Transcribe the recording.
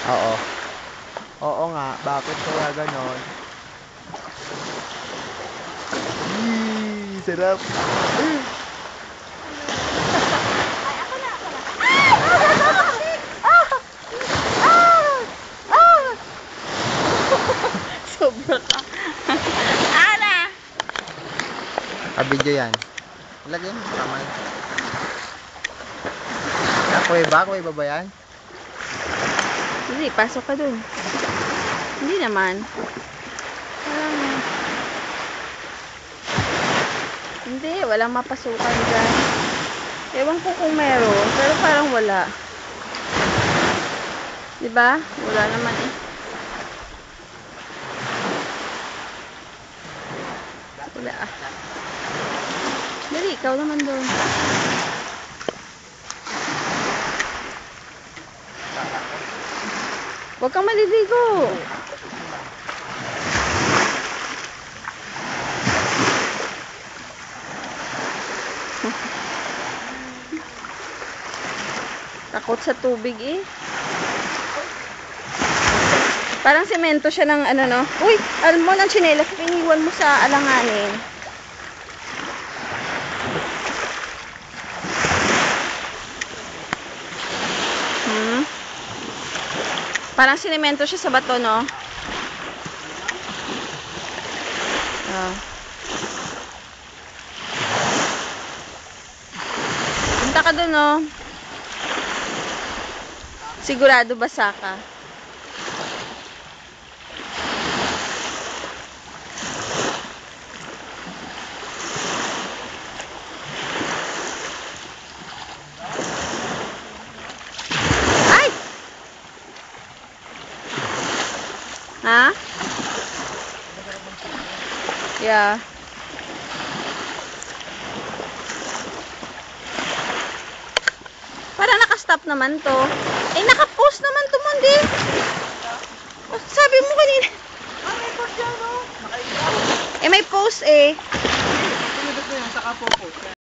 Oo. Oo nga, bakit kaya ganon? Yee, sarap. Ay, ako na, ako na. Ah! Ah! Ah! Sobra ka. Ana! Kabidyo yan. Ilagay mo sa kamay. Ako ba yan? Hindi, pasok ka dun. Hindi naman. Parang, hindi, walang mapasukan dyan. Ewan ko kung meron, pero parang wala. Diba? Wala naman eh. Wala ah. Dali, ikaw naman doon. Huwag kang maliligo. Takot sa tubig eh. Parang semento siya ng ano no. Uy, alam mo ng tsinelas, iniwan mo sa alanganin. Parang semento siya sa bato no. Ah. Punta ka dun no. Sigurado basa ka. Ay! Ha? Yeah. Para naka-stop naman to. Eh, naka-post naman to, Mundi. Sabi mo kanina. May post yan, no? Eh, may post eh. Pinudot mo yan, saka focus.